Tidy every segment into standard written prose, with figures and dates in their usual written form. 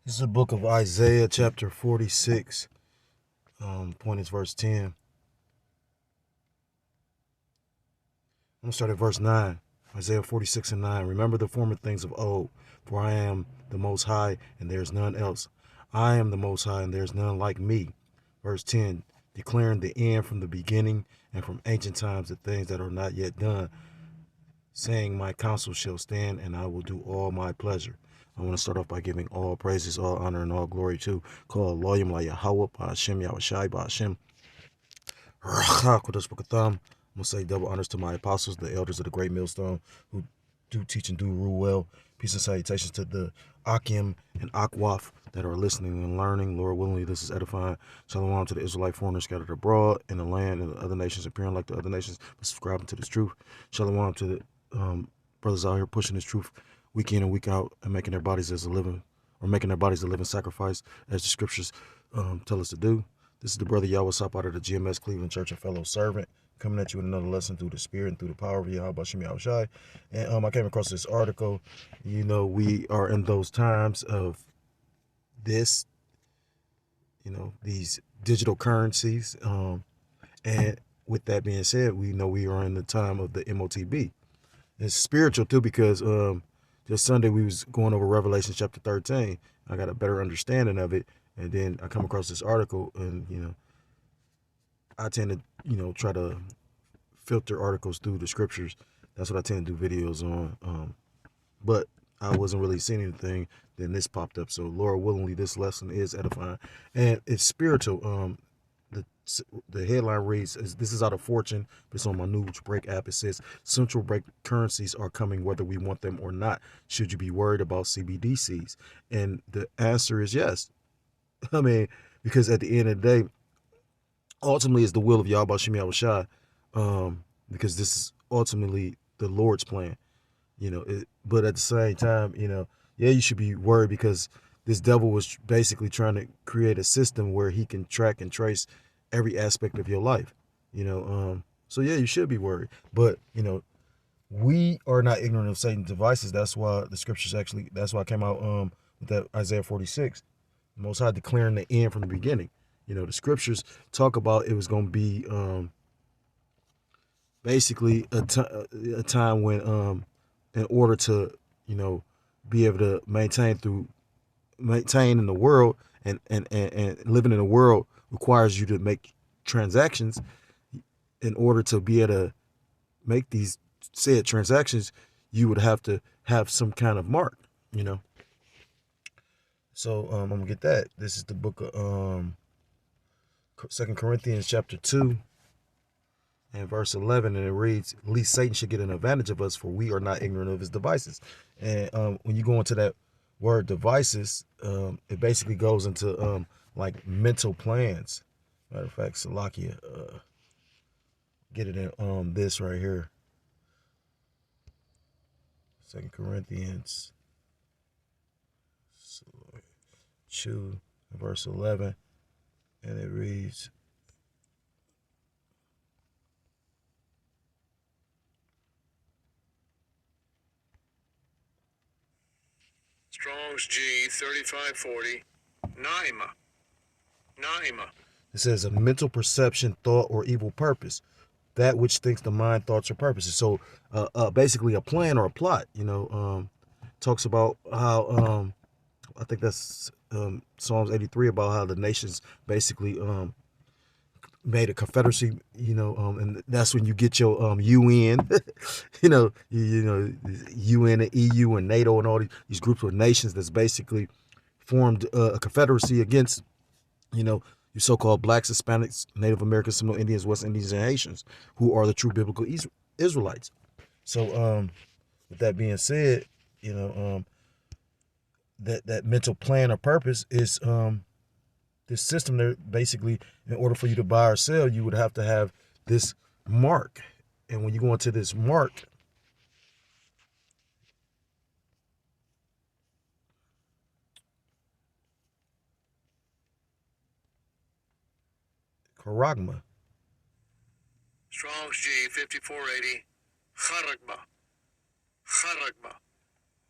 This is the book of Isaiah, chapter 46, point is verse 10. I'm going to start at verse 9. Isaiah 46 and 9. Remember the former things of old, for I am the Most High, and there is none else. I am the Most High, and there is none like me. Verse 10. Declaring the end from the beginning, and from ancient times the things that are not yet done, saying, my counsel shall stand, and I will do all my pleasure. I want to start off by giving all praises, all honor, and all glory to call Loyam La Yahweh, Ba'ashem, Yahushai, Ba'ashem, Rachakodesh Bakatham. I'm going to say double honors to my apostles, the elders of the great millstone, who do teach and do rule well. Peace and salutations to the Akim and Akwaf that are listening and learning. Lord willingly, this is edifying. Shalom to the Israelite foreigners scattered abroad in the land and the other nations, appearing like the other nations, but subscribing to this truth. Shalom to the brothers out here pushing this truth week in and week out and making their bodies as a living, or making their bodies a living sacrifice, as the scriptures tell us to do. This is the brother Yahweh Sop out of the GMS Cleveland Church, a fellow servant, coming at you with another lesson through the Spirit and through the power of Yahweh Shem Yahushai. And I came across this article. You know, we are in those times of this, these digital currencies. And with that being said, we know we are in the time of the MOTB. It's spiritual too, because just Sunday we was going over Revelation chapter 13. I got a better understanding of it, and then I come across this article, and I tend to try to filter articles through the scriptures. That's what I tend to do videos on. But I wasn't really seeing anything. Then this popped up. So Lord willingly, this lesson is edifying, and it's spiritual. The the headline reads, this is out of Fortune, but it's on my News Break app. It says, central bank currencies are coming whether we want them or not. Should you be worried about CBDCs? And the answer is yes. I mean, because at the end of the day, ultimately it's the will of Yahweh Shem Yahushai, because this is ultimately the Lord's plan. But at the same time, yeah, you should be worried, because this devil was basically trying to create a system where he can track and trace every aspect of your life. So yeah, you should be worried. But we are not ignorant of Satan's devices. That's why the scriptures actually. That's why I came out with that Isaiah 46, the Most High declaring the end from the beginning. The scriptures talk about it was going to be basically a time when in order to be able to maintain in the world, and living in the world requires you to make transactions. In order to be able to make these said transactions, you would have to have some kind of mark. So I'm gonna get that. This is the book of 2 Corinthians chapter 2 and verse 11, and it reads, least Satan should get an advantage of us, for we are not ignorant of his devices. And when you go into that word devices, it basically goes into like mental plans. Matter of fact, Salakia, get it in this right here. 2 Corinthians 2 verse 11, and it reads, Strong's G 3540, Naima. It says a mental perception, thought, or evil purpose. That which thinks the mind, thoughts, or purposes. So basically a plan or a plot, talks about how, I think that's Psalms 83, about how the nations basically made a confederacy, and that's when you get your UN, UN and EU and NATO and all these groups of nations that's basically formed a confederacy against, your so-called blacks, Hispanics, Native Americans, Seminole Indians, West Indians, and Haitians, who are the true biblical Israelites. So with that being said, that mental plan or purpose is this system there. Basically, in order for you to buy or sell, you would have to have this mark. And when you go into this mark, charagma, Strong's G 5480, Charagma.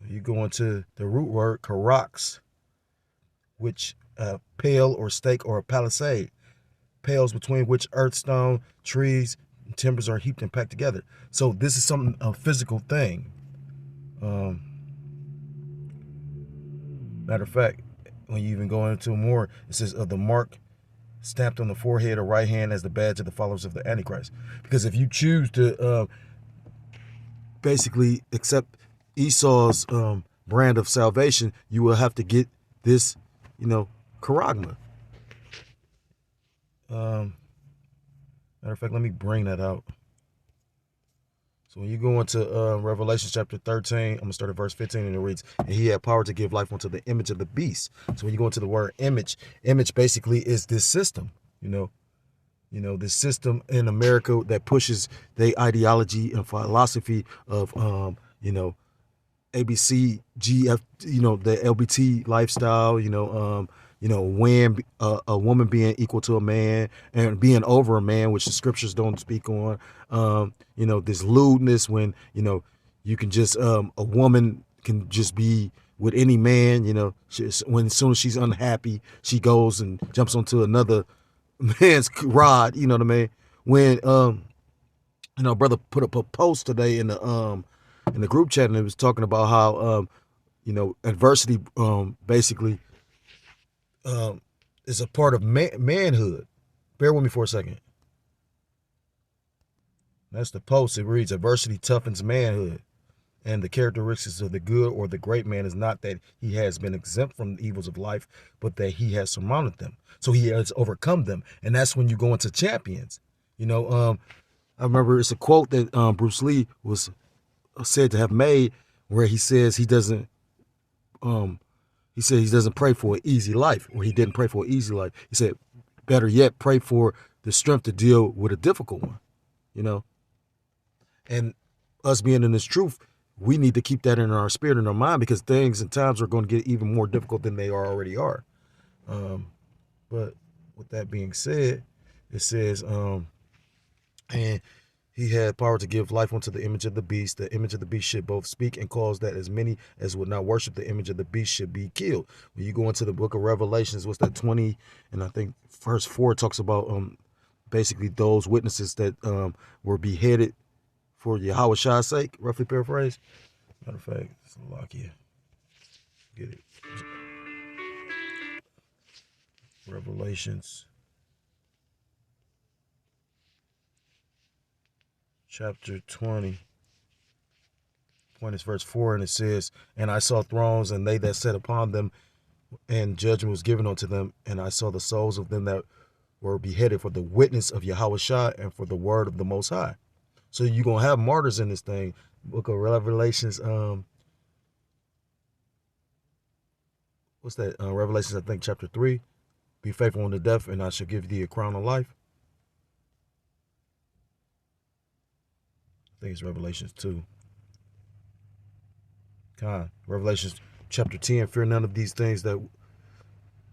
you go into the root word karax, which pale or stake or a palisade, pales between which earth, stone, trees, and timbers are heaped and packed together. So this is something, a physical thing. Um, Matter of fact, when you even go into more, it says of the mark stamped on the forehead or right hand as the badge of the followers of the Antichrist. Because if you choose to basically accept Esau's brand of salvation, you will have to get this, charagma. Matter of fact, let me bring that out. So when you go into Revelation chapter 13, I'm going to start at verse 15, and it reads, and he had power to give life unto the image of the beast. So when you go into the word image basically is this system, this system in America that pushes the ideology and philosophy of, ABC, GF, the LBT lifestyle, when a woman being equal to a man and being over a man, which the scriptures don't speak on, this lewdness when, you can just, a woman can just be with any man, when as soon as she's unhappy, she goes and jumps onto another man's rod, you know what I mean? When, brother put up a post today in the group chat, and it was talking about how adversity basically is a part of manhood. Bear with me for a second. That's the post. It reads, adversity toughens manhood, and the characteristics of the good or the great man is not that he has been exempt from the evils of life, but that he has surmounted them. So he has overcome them, and that's when you go into champions. I remember it's a quote that Bruce Lee was said to have made, where he says he doesn't pray for an easy life, or he didn't pray for an easy life. He said, better yet, pray for the strength to deal with a difficult one, and us being in this truth, we need to keep that in our spirit and our mind, because things and times are going to get even more difficult than they already are. But with that being said, it says, and he had power to give life unto the image of the beast. The image of the beast should both speak and cause that as many as would not worship the image of the beast should be killed. When you go into the book of Revelations, what's that, 20, and I think verse 4 talks about basically those witnesses that were beheaded for Yahweh Shah's sake, roughly paraphrase. Matter of fact, it's a lock here. Get it. Revelations chapter 20. Point is verse 4, and it says, and I saw thrones, and they that sat upon them, and judgment was given unto them, and I saw the souls of them that were beheaded for the witness of Yahweh Shah and for the word of the Most High. So you're going to have martyrs in this thing. Book of Revelations, what's that? Revelations, I think, chapter 3. Be faithful unto death, and I shall give thee a crown of life. I think it's Revelations 2. Revelations chapter 10, fear none of these things that,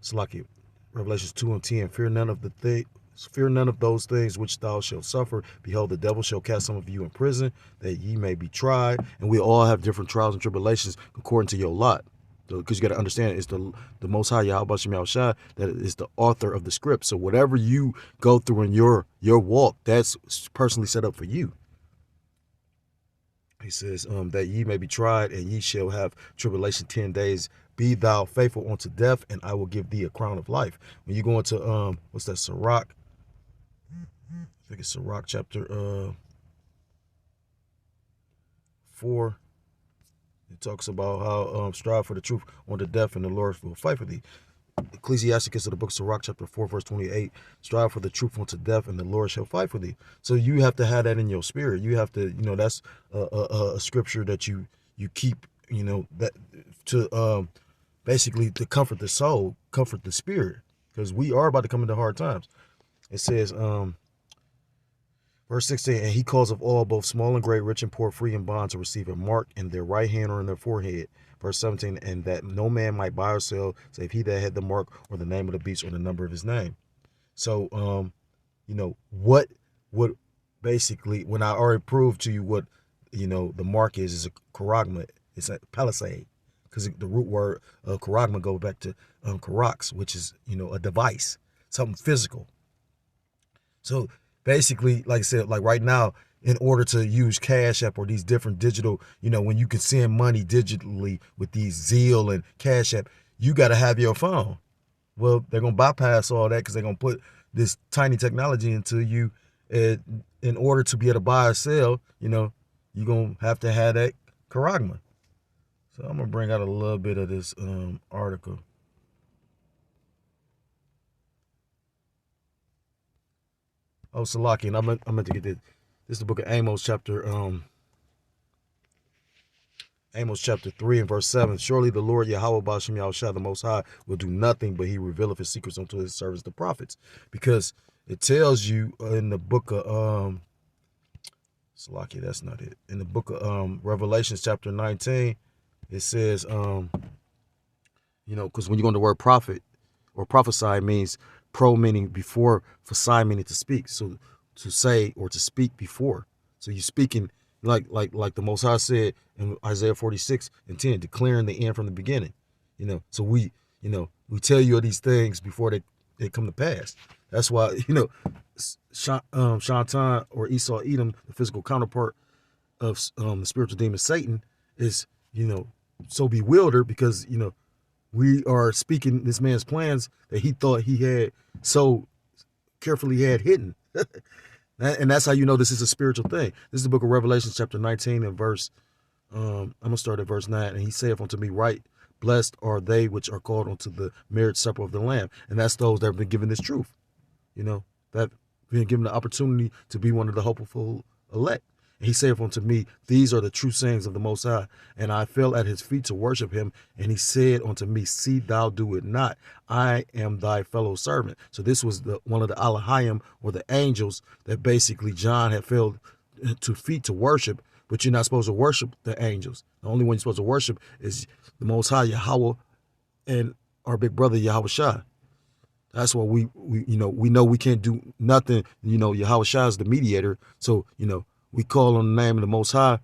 Salaki, Revelations 2 and 10, fear none of those things which thou shalt suffer. Behold, the devil shall cast some of you in prison, that ye may be tried. And we all have different trials and tribulations according to your lot. Because you got to understand, it's the Most High Yahweh Shem Shah that is the author of the script. So whatever you go through in your walk, that's personally set up for you. He says, that ye may be tried, and ye shall have tribulation 10 days. Be thou faithful unto death, and I will give thee a crown of life. When you go into, what's that, Sirach? I think it's Sirach chapter 4. It talks about how strive for the truth unto death, and the Lord will fight for thee. Ecclesiasticus of the book of Sirach chapter 4 verse 28, strive for the truth unto death, and the Lord shall fight for thee. So you have to have that in your spirit. You have to, that's a scripture that you keep, that to basically to comfort the soul, comfort the spirit, because we are about to come into hard times. It says, verse 16, and he calls of all, both small and great, rich and poor, free and bond, to receive a mark in their right hand or in their forehead. Verse 17, and that no man might buy or sell, save he that had the mark or the name of the beast or the number of his name. So, what would basically, when I already proved to you what, the mark is a charagma, it's a palisade. because the root word charagma goes back to charax, which is a device, something physical. So basically, like I said, like right now, in order to use Cash App or these different digital, when you can send money digitally with these Zelle and Cash App, you got to have your phone. Well, they're gonna bypass all that because they're gonna put this tiny technology into you. In order to be able to buy or sell, you're gonna have to have that charagma. So I'm gonna bring out a little bit of this article. Oh, Salaki, and I meant to get this. This is the book of Amos chapter 3 and verse 7. Surely the Lord Yahweh Bashem Yahushua, the Most High, will do nothing, but he revealeth his secrets unto his servants, the prophets. Because it tells you in the book of Salaki, that's not it. In the book of Revelations chapter 19, it says, because when you go into the word prophet or prophesy means meaning before, for sign meaning to speak. So to say or to speak before. So you're speaking like the Most High said in Isaiah 46 and 10, declaring the end from the beginning. So we tell you of these things before they come to pass. That's why, Shantan or Esau Edom, the physical counterpart of the spiritual demon Satan, is, so bewildered because, we are speaking this man's plans that he thought he had so carefully had hidden. And that's how you know this is a spiritual thing. This is the book of Revelation, chapter 19 and verse, I'm going to start at verse 9. And he saith unto me, right, blessed are they which are called unto the marriage supper of the Lamb. And that's those that have been given this truth, that been given the opportunity to be one of the hopeful elect. And he saith unto me, these are the true sayings of the Most High. And I fell at his feet to worship him. And he said unto me, see thou do it not. I am thy fellow servant. So this was one of the Alahayim, or the angels, that basically John had fell to feet to worship. But you're not supposed to worship the angels. The only one you're supposed to worship is the Most High, Yahweh, and our big brother, Yahweh Shai. That's why we know we can't do nothing. Yahweh Shai is the mediator. So, we call on the name of the Most High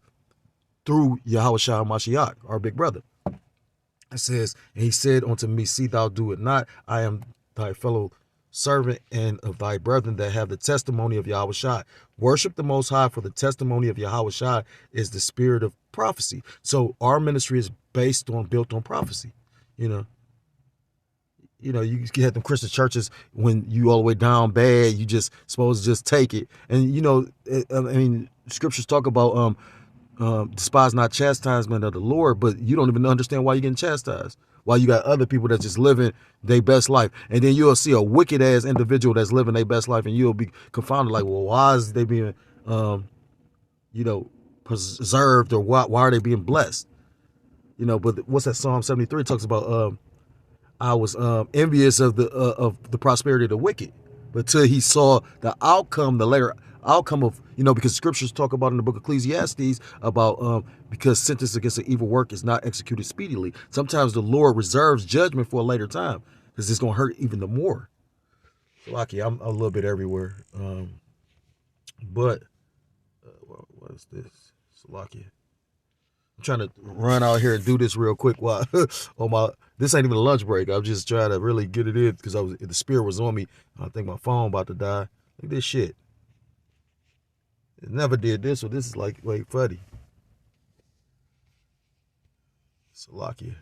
through Yahweh Shai Mashiach, our big brother. It says, and he said unto me, see thou do it not. I am thy fellow servant and of thy brethren that have the testimony of Yahweh Shai. Worship the Most High, for the testimony of Yahweh Shai is the spirit of prophecy. So our ministry is built on prophecy. You get them Christian churches when you all the way down bad, you just supposed to just take it. And, scriptures talk about despise not chastisement of the Lord, but you don't even understand why you're getting chastised. While you got other people that's just living their best life. And then you'll see a wicked ass individual that's living their best life and you'll be confounded like, well, why is they being, preserved, or why are they being blessed? But what's that Psalm 73? It talks about, I was envious of the prosperity of the wicked, but till he saw the later outcome of, because scriptures talk about in the book of Ecclesiastes about because sentence against an evil work is not executed speedily. Sometimes the Lord reserves judgment for a later time because it's going to hurt even the more. So, lucky, I'm a little bit everywhere, but what is this? Salaki. I'm trying to run out here and do this real quick while this ain't even a lunch break. I'm just trying to really get it in because the spirit was on me. I think my phone about to die. Look at this shit. It never did this, so this is like funny. Salakia.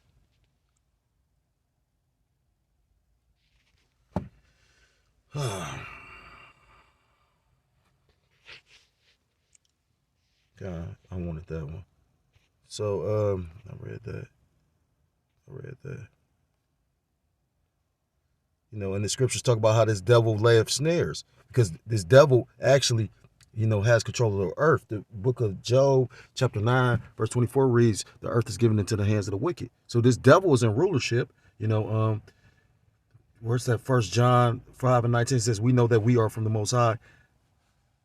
God, I wanted that one. So I read that. And the scriptures talk about how this devil layeth snares, because this devil actually, has control of the earth. The book of Job, chapter 9, verse 24 reads, the earth is given into the hands of the wicked. So this devil is in rulership. Where's that? 1 John 5 and 19 says, we know that we are from the Most High,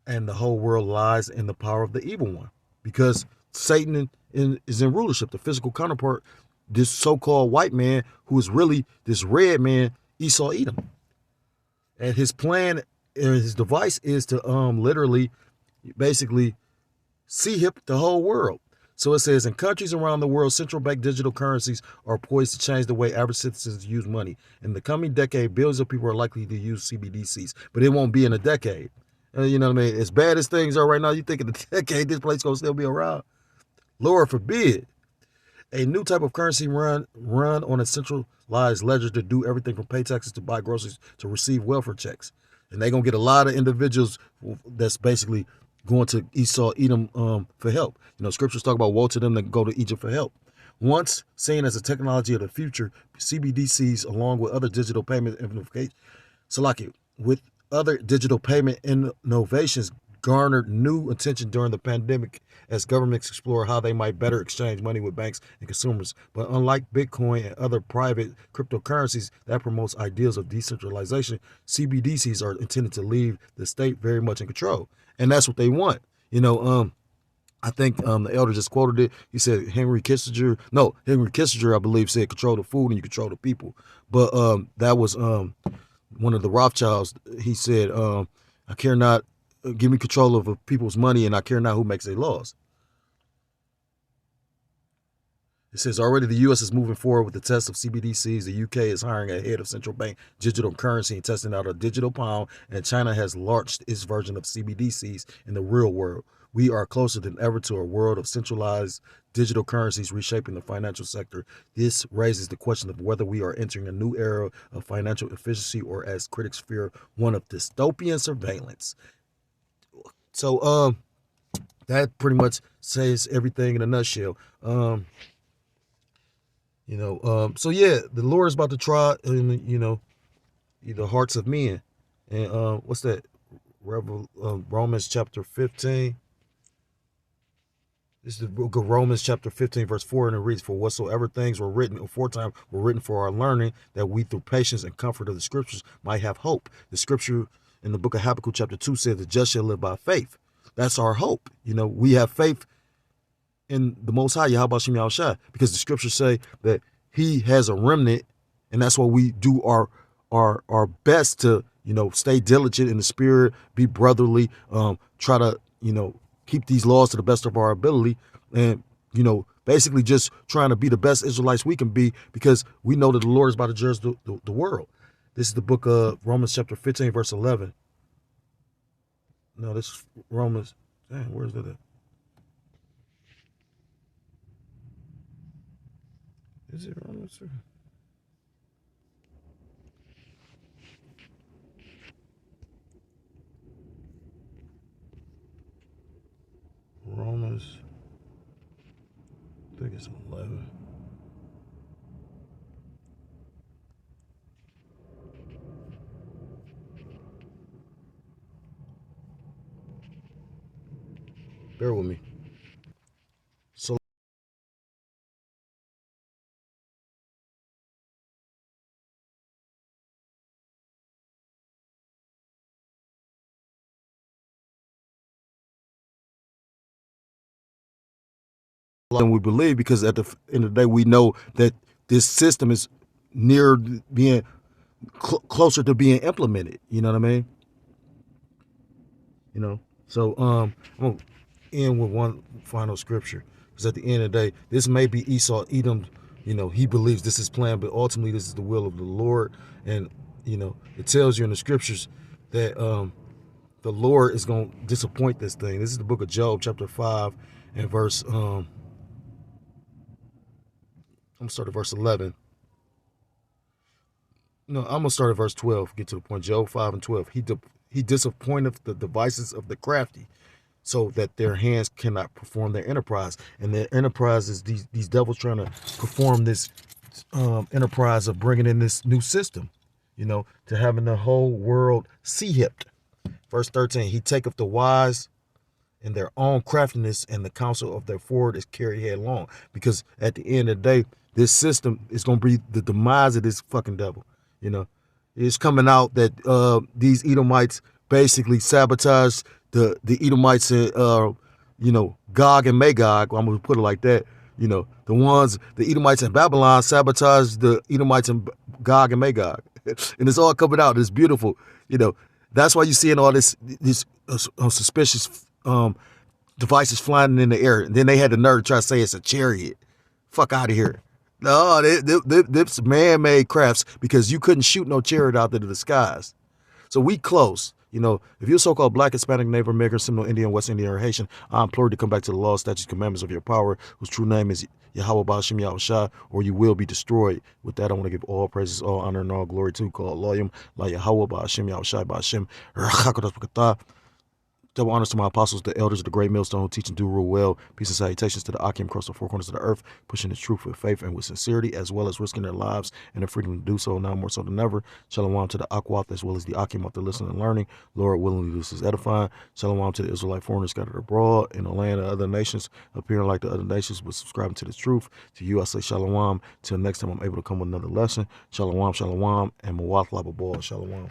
and the whole world lies in the power of the evil one. Because Satan is in rulership, the physical counterpart, this so-called white man who is really this red man, Esau Edom. And his plan, his device is to literally basically see hip the whole world. So it says, in countries around the world, central bank digital currencies are poised to change the way average citizens use money. In the coming decade, billions of people are likely to use CBDCs, but it won't be in a decade. You know what I mean? As bad as things are right now, you think in a decade this place gonna still be around? Lord forbid. A new type of currency run on a centralized ledger to do everything from pay taxes to buy groceries to receive welfare checks. And they're gonna get a lot of individuals that's basically going to Esau, Edom for help. You know, scriptures talk about woe to them that go to Egypt for help. Once seen as a technology of the future, CBDCs, along with other digital payment innovations, with other digital payment innovations, garnered new attention during the pandemic as governments explore how they might better exchange money with banks and consumers. But unlike Bitcoin and other private cryptocurrencies that promotes ideals of decentralization, CBDCs are intended to leave the state very much in control. And that's what they want. You know, I think the elder just quoted it. He said Henry Kissinger, I believe, said control the food and you control the people. But that was one of the Rothschilds. He said, I care not, give me control of people's money and I care not who makes their laws. It says already the U.S. is moving forward with the test of CBDCs. The U.K. is hiring a head of central bank digital currency and testing out a digital pound, and China has launched its version of CBDCs in the real world. We are closer than ever to a world of centralized digital currencies reshaping the financial sector. This raises the question of whether we are entering a new era of financial efficiency or, as critics fear, one of dystopian surveillance. So that pretty much says everything in a nutshell. So yeah, the Lord is about to try, the hearts of men. And what's that? Romans chapter 15. This is the book of Romans chapter 15, verse 4, and it reads, for whatsoever things were written aforetime were written for our learning, that we through patience and comfort of the scriptures might have hope. The scripture in the book of Habakkuk chapter 2 says the just shall live by faith. That's our hope. We have faith in the Most High, Yahweh Shem Yahushua, because the scriptures say that he has a remnant, and that's why we do our best to, stay diligent in the spirit, be brotherly, try to, keep these laws to the best of our ability, and, basically just trying to be the best Israelites we can be, because we know that the Lord is about to judge the world. This is the book of Romans chapter 15, verse 11. No, this is Romans. Dang, where's that at? Is it Romans? Romans, I think it's 11. Bear with me. So and we believe, because at the end of the day, we know that this system is near being closer to being implemented. You know what I mean? So I'm gonna end with one final scripture, because at the end of the day, this may be Esau, Edom. He believes this is planned, but ultimately this is the will of the Lord. And it tells you in the scriptures that the Lord is going to disappoint this thing. This is the book of Job, chapter 5, and verse I'm gonna start at verse 11. No, I'm gonna start at verse 12. Get to the point. Job 5 and 12. He disappointeth the devices of the crafty, so that their hands cannot perform their enterprise. And their enterprise is these devils trying to perform this enterprise of bringing in this new system, to having the whole world sea-hipped. Verse 13, he taketh the wise in their own craftiness, and the counsel of their forward is carried headlong. Because at the end of the day, this system is going to be the demise of this fucking devil. It's coming out that these Edomites basically sabotaged the Edomites and Gog and Magog. I'm gonna put it like that. The Edomites in Babylon sabotaged the Edomites in Gog and Magog, and it's all coming out. It's beautiful. That's why you're seeing all this suspicious devices flying in the air. And then they had the nerve to try to say it's a chariot. Fuck out of here. No, this man-made crafts because you couldn't shoot no chariot out into the skies. So we close. You know, if you're so-called Black, Hispanic, Native American, Seminole Indian, West Indian, or Haitian, I implore you to come back to the law, statutes, commandments of your power, whose true name is Yahweh Ba'Shem Yahushua, or you will be destroyed. With that, I want to give all praises, all honor, and all glory to God, Loyum, La Yahweh Ba'Shem Yahushua, Ba'Shem, Rachakotah. Double honors to my apostles, the elders of the great millstone who teach and do rule well. Peace and salutations to the Akim across the four corners of the earth, pushing the truth with faith and with sincerity, as well as risking their lives and their freedom to do so, now more so than ever. Shalom to the Akwat, as well as the Akim, after listening and learning. Lord, willingly this is edifying. Shalom to the Israelite foreigners scattered abroad in the land of other nations, appearing like the other nations, but subscribing to the truth. To you, I say shalom. Till next time, I'm able to come with another lesson. Shalom, shalom, and Mawat Lababal. Shalom.